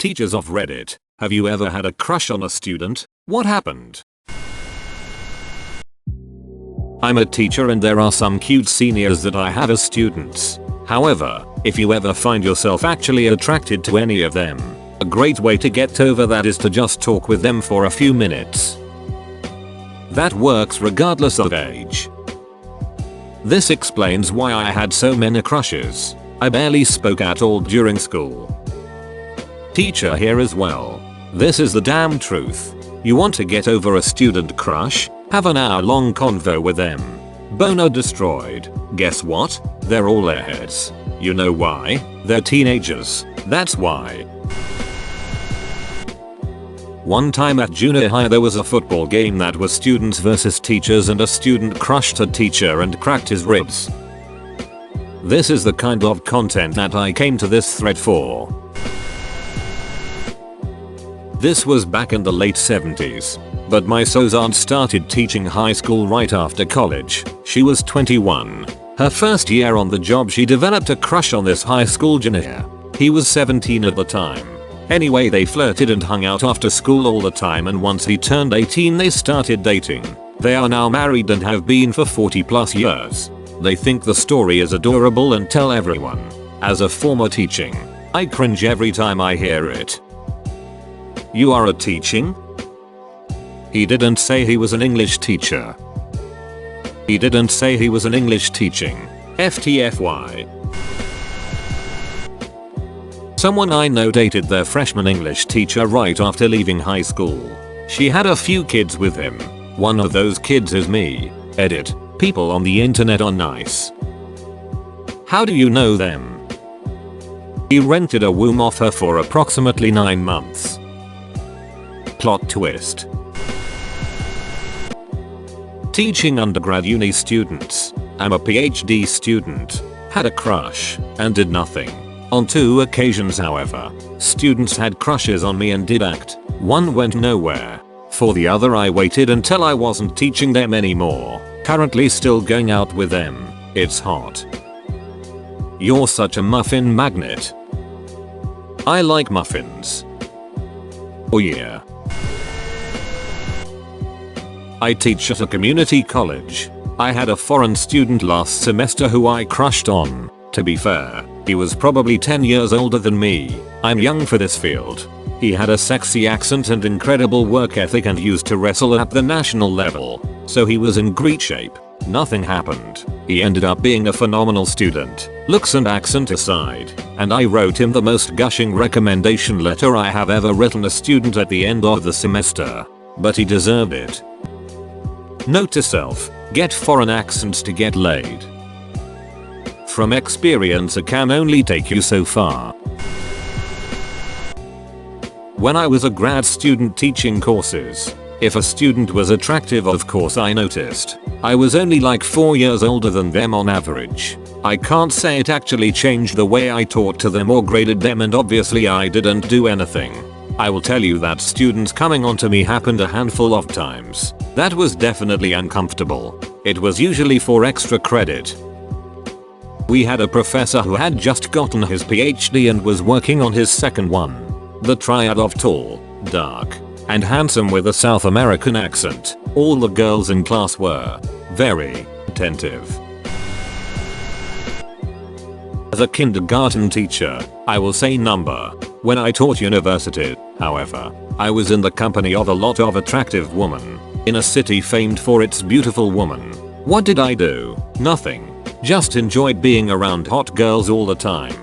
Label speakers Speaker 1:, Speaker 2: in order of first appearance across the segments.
Speaker 1: Teachers of Reddit, have you ever had a crush on a student? What happened? I'm a teacher and there are some cute seniors that I have as students. However, if you ever find yourself actually attracted to any of them, a great way to get over that is to just talk with them for a few minutes. That works regardless of age. This explains why I had so many crushes. I barely spoke at all during school. Teacher here as well. This is the damn truth. You want to get over a student crush? Have an hour-long convo with them. Boner destroyed. Guess what? They're all airheads. You know why? They're teenagers. That's why. One time at junior high there was a football game that was students versus teachers and a student crushed a teacher and cracked his ribs. This is the kind of content that I came to this thread for. This was back in the late 70s. But my aunt started teaching high school right after college. She was 21. Her first year on the job she developed a crush on this high school junior. He was 17 at the time. Anyway, they flirted and hung out after school all the time, and once he turned 18 they started dating. They are now married and have been for 40+ years. They think the story is adorable and tell everyone. As a former teaching, I cringe every time I hear it. You are a teaching? He didn't say he was an English teacher. He didn't say he was an English teaching. FTFY. Someone I know dated their freshman English teacher right after leaving high school. She had a few kids with him. One of those kids is me. Edit. People on the internet are nice. How do you know them? He rented a womb off her for approximately 9 months. Plot twist. Teaching undergrad uni students. I'm a PhD student. Had a crush and did nothing. On 2 occasions however, students had crushes on me and did act. One went nowhere. For the other I waited until I wasn't teaching them anymore. Currently still going out with them. It's hot. You're such a muffin magnet. I like muffins. Oh yeah. I teach at a community college. I had a foreign student last semester who I crushed on. To be fair, he was probably 10 years older than me. I'm young for this field. He had a sexy accent and incredible work ethic and used to wrestle at the national level. So he was in great shape. Nothing happened. He ended up being a phenomenal student, looks and accent aside, and I wrote him the most gushing recommendation letter I have ever written a student at the end of the semester. But he deserved it. Note to self, get foreign accents to get laid. From experience it can only take you so far. When I was a grad student teaching courses, if a student was attractive of course I noticed. I was only like 4 years older than them on average. I can't say it actually changed the way I taught to them or graded them, and obviously I didn't do anything. I will tell you that students coming onto me happened a handful of times. That was definitely uncomfortable. It was usually for extra credit. We had a professor who had just gotten his PhD and was working on his second one. The triad of tall, dark, and handsome with a South American accent. All the girls in class were very attentive. As a kindergarten teacher, I will say number. When I taught university, however, I was in the company of a lot of attractive women. In a city famed for its beautiful women. What did I do? Nothing. Just enjoyed being around hot girls all the time.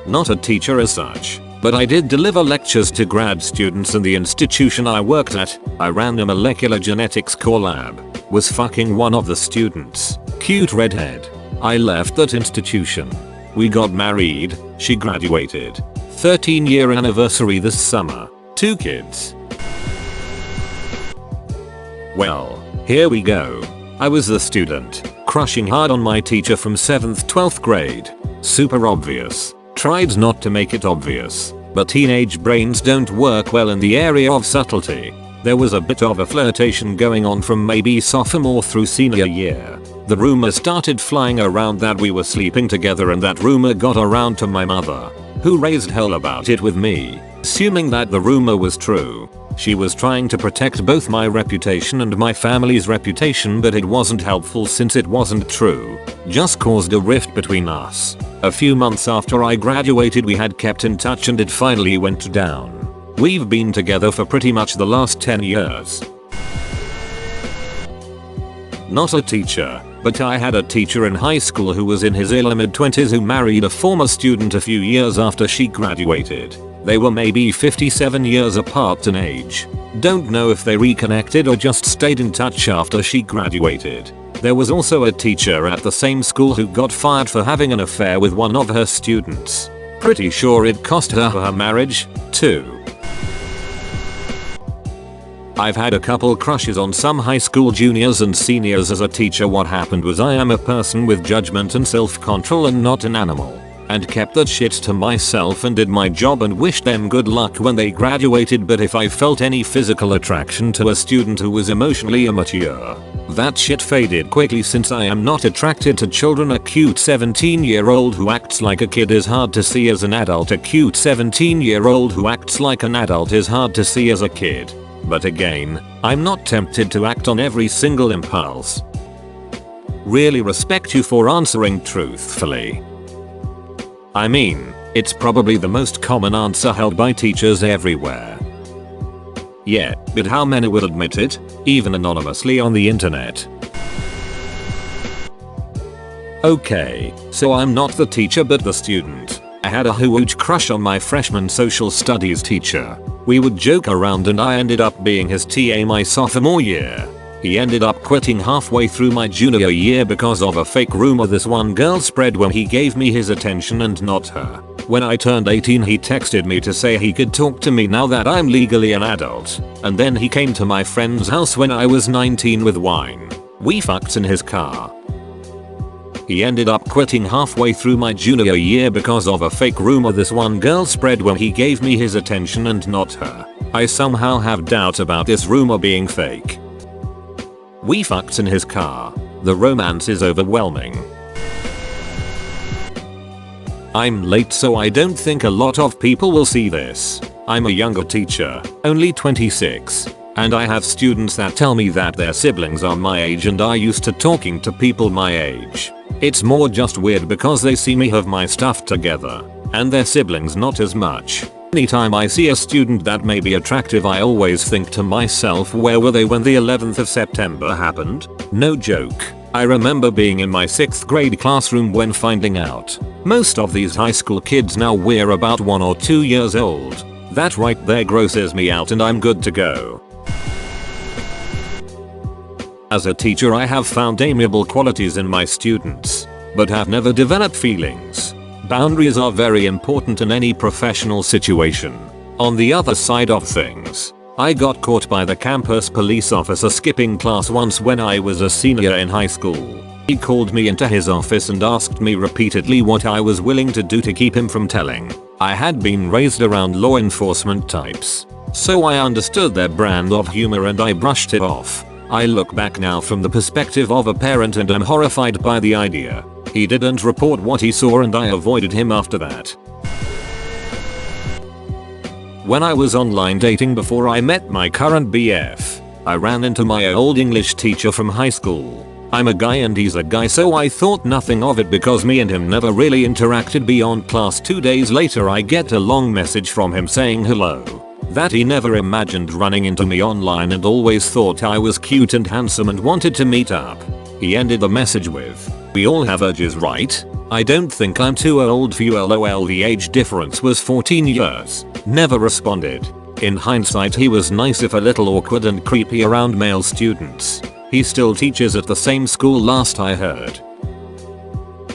Speaker 1: Not a teacher as such, but I did deliver lectures to grad students in the institution I worked at. I ran a molecular genetics core lab. Was fucking one of the students. Cute redhead. I left that institution. We got married. She graduated. 13-year anniversary this summer. 2 kids. Well, here we go. I was the student, crushing hard on my teacher from 7th 12th grade. Super obvious. Tried not to make it obvious, but teenage brains don't work well in the area of subtlety. There was a bit of a flirtation going on from maybe sophomore through senior year. The rumor started flying around that we were sleeping together, and that rumor got around to my mother, who raised hell about it with me, assuming that the rumor was true. She was trying to protect both my reputation and my family's reputation, but it wasn't helpful since it wasn't true. Just caused a rift between us. A few months after I graduated, we had kept in touch and it finally went down. We've been together for pretty much the last 10 years. Not a teacher, but I had a teacher in high school who was in his early mid-20s who married a former student a few years after she graduated. They were maybe 57 years apart in age. Don't know if they reconnected or just stayed in touch after she graduated. There was also a teacher at the same school who got fired for having an affair with one of her students. Pretty sure it cost her marriage, too. I've had a couple crushes on some high school juniors and seniors as a teacher. What happened was I am a person with judgment and self-control and not an animal, and kept that shit to myself and did my job and wished them good luck when they graduated. But if I felt any physical attraction to a student who was emotionally immature, that shit faded quickly. Since I am not attracted to children, a cute 17-year-old who acts like a kid is hard to see as an adult. A cute 17-year-old who acts like an adult is hard to see as a kid. But again, I'm not tempted to act on every single impulse. Really respect you for answering truthfully. I mean, it's probably the most common answer held by teachers everywhere. Yeah, but how many will admit it, even anonymously on the internet? Okay, so I'm not the teacher but the student. I had a huge crush on my freshman social studies teacher. We would joke around and I ended up being his TA my sophomore year. He ended up quitting halfway through my junior year because of a fake rumor this one girl spread when he gave me his attention and not her. When I turned 18, he texted me to say he could talk to me now that I'm legally an adult. And then he came to my friend's house when I was 19 with wine. We fucked in his car. He ended up quitting halfway through my junior year because of a fake rumor this one girl spread when he gave me his attention and not her. I somehow have doubt about this rumor being fake. We fucked in his car. The romance is overwhelming. I'm late, so I don't think a lot of people will see this. I'm a younger teacher, only 26. And I have students that tell me that their siblings are my age and are used to talking to people my age. It's more just weird because they see me have my stuff together, and their siblings not as much. Anytime I see a student that may be attractive, I always think to myself, where were they when the 11th of September happened? No joke. I remember being in my 6th grade classroom when finding out most of these high school kids now were about 1 or 2 years old. That right there grosses me out and I'm good to go. As a teacher, I have found amiable qualities in my students, but have never developed feelings. Boundaries are very important in any professional situation. On the other side of things, I got caught by the campus police officer skipping class once when I was a senior in high school. He called me into his office and asked me repeatedly what I was willing to do to keep him from telling. I had been raised around law enforcement types, so I understood their brand of humor and I brushed it off. I look back now from the perspective of a parent and am horrified by the idea. He didn't report what he saw and I avoided him after that. When I was online dating before I met my current BF, I ran into my old English teacher from high school. I'm a guy and he's a guy, so I thought nothing of it because me and him never really interacted beyond class. 2 days later I get a long message from him saying hello. That he never imagined running into me online and always thought I was cute and handsome and wanted to meet up. He ended the message with, "We all have urges, right? I don't think I'm too old for you, lol." The age difference was 14 years. Never responded. In hindsight, he was nice if a little awkward and creepy around male students. He still teaches at the same school last I heard.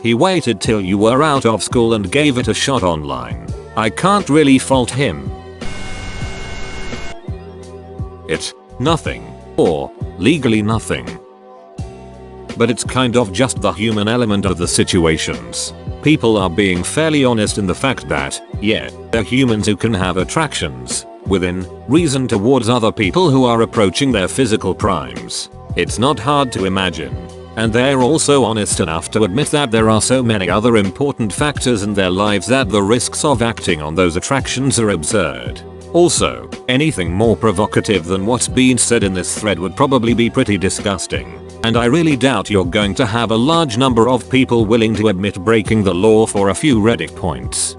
Speaker 1: He waited till you were out of school and gave it a shot online. I can't really fault him. It's nothing, or legally nothing. But it's kind of just the human element of the situations. People are being fairly honest in the fact that, yeah, they're humans who can have attractions, within reason, towards other people who are approaching their physical primes. It's not hard to imagine And they're also honest enough to admit that there are so many other important factors in their lives that the risks of acting on those attractions are absurd. Also, anything more provocative than what's being said in this thread would probably be pretty disgusting. And I really doubt you're going to have a large number of people willing to admit breaking the law for a few Reddit points.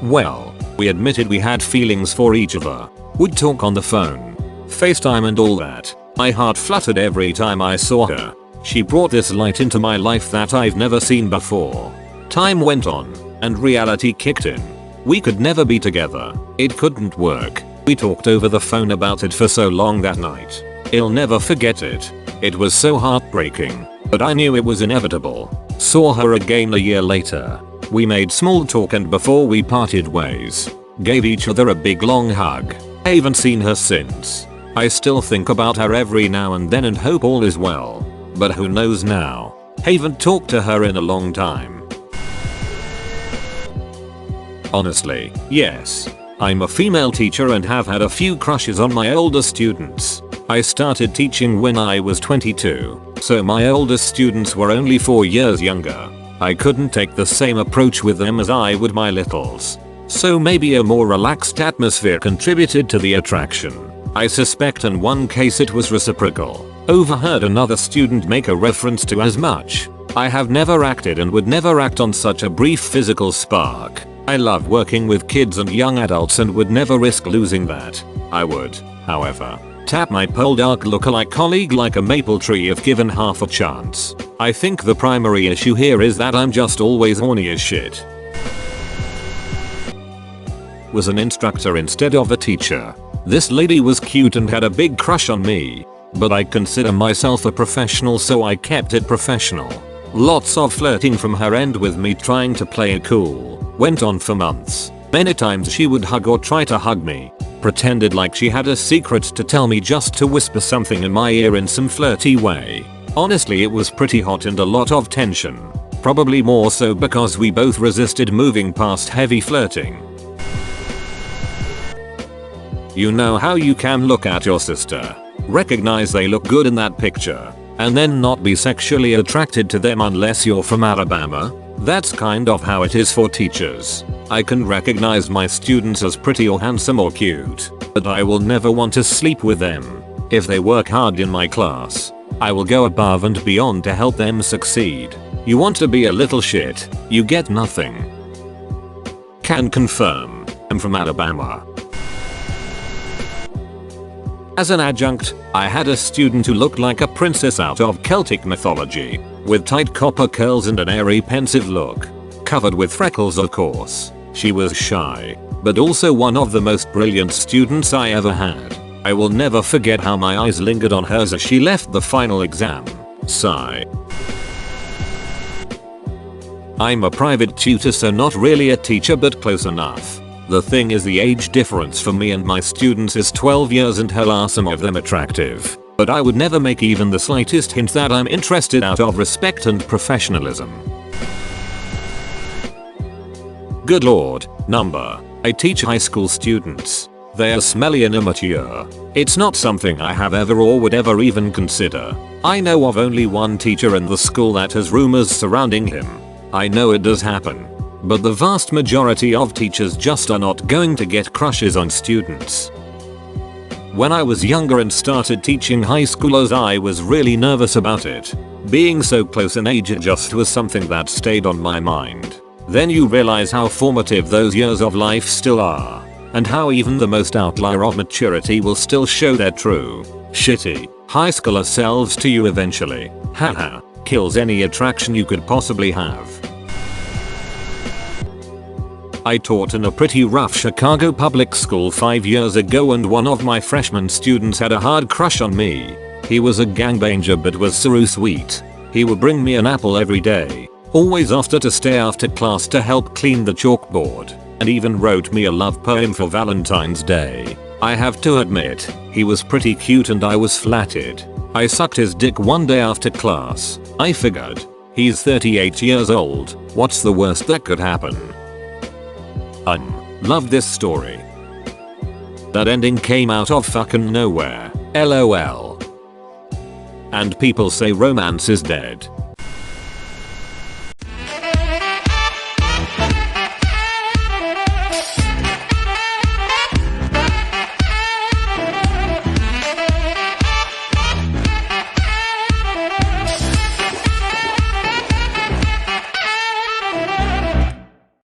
Speaker 1: Well, we admitted we had feelings for each other. Would talk on the phone, FaceTime and all that. My heart fluttered every time I saw her. She brought this light into my life that I've never seen before. Time went on, and reality kicked in. We could never be together. It couldn't work. We talked over the phone about it for so long that night. I'll never forget it. It was so heartbreaking, but I knew it was inevitable. Saw her again a year later. We made small talk and before we parted ways, gave each other a big long hug. I haven't seen her since. I still think about her every now and then and hope all is well. But who knows now? Haven't talked to her in a long time. Honestly, yes. I'm a female teacher and have had a few crushes on my older students. I started teaching when I was 22, so my oldest students were only 4 years younger. I couldn't take the same approach with them as I would my littles. So maybe a more relaxed atmosphere contributed to the attraction. I suspect in one case it was reciprocal. Overheard another student make a reference to as much. I have never acted and would never act on such a brief physical spark. I love working with kids and young adults and would never risk losing that. I would, however, tap my Poldark lookalike colleague like a maple tree if given half a chance. I think the primary issue here is that I'm just always horny as shit. Was an instructor instead of a teacher. This lady was cute and had a big crush on me, but I consider myself a professional so I kept it professional. Lots of flirting from her end with me trying to play it cool. Went on for months. Many times she would hug or try to hug me. Pretended like she had a secret to tell me just to whisper something in my ear in some flirty way. Honestly, it was pretty hot and a lot of tension. Probably more so because we both resisted moving past heavy flirting. You know how you can look at your sister, recognize they look good in that picture, and then not be sexually attracted to them unless you're from Alabama? That's kind of how it is for teachers. I can recognize my students as pretty or handsome or cute, but I will never want to sleep with them. If they work hard in my class, I will go above and beyond to help them succeed. You want to be a little shit, you get nothing. Can confirm, I'm from Alabama. As an adjunct, I had a student who looked like a princess out of Celtic mythology, with tight copper curls and an airy pensive look. Covered with freckles of course. She was shy, but also one of the most brilliant students I ever had. I will never forget how my eyes lingered on hers as she left the final exam. Sigh. I'm a private tutor so not really a teacher but close enough. The thing is the age difference for me and my students is 12 years and hell are some of them attractive. But I would never make even the slightest hint that I'm interested out of respect and professionalism. Good lord, number. I teach high school students. They are smelly and immature. It's not something I have ever or would ever even consider. I know of only one teacher in the school that has rumors surrounding him. I know it does happen. But the vast majority of teachers just are not going to get crushes on students. When I was younger and started teaching high schoolers, I was really nervous about it. Being so close in age, it just was something that stayed on my mind. Then you realize how formative those years of life still are, and how even the most outlier of maturity will still show their true, shitty, high schooler selves to you eventually. Haha, kills any attraction you could possibly have. I taught in a pretty rough Chicago public school 5 years ago and one of my freshman students had a hard crush on me. He was a gangbanger but was so sweet. He would bring me an apple every day, always offered to stay after class to help clean the chalkboard, and even wrote me a love poem for Valentine's Day. I have to admit, he was pretty cute and I was flattered. I sucked his dick one day after class. I figured, he's 38 years old, what's the worst that could happen? Love this story. That ending came out of fucking nowhere. LOL. And people say romance is dead.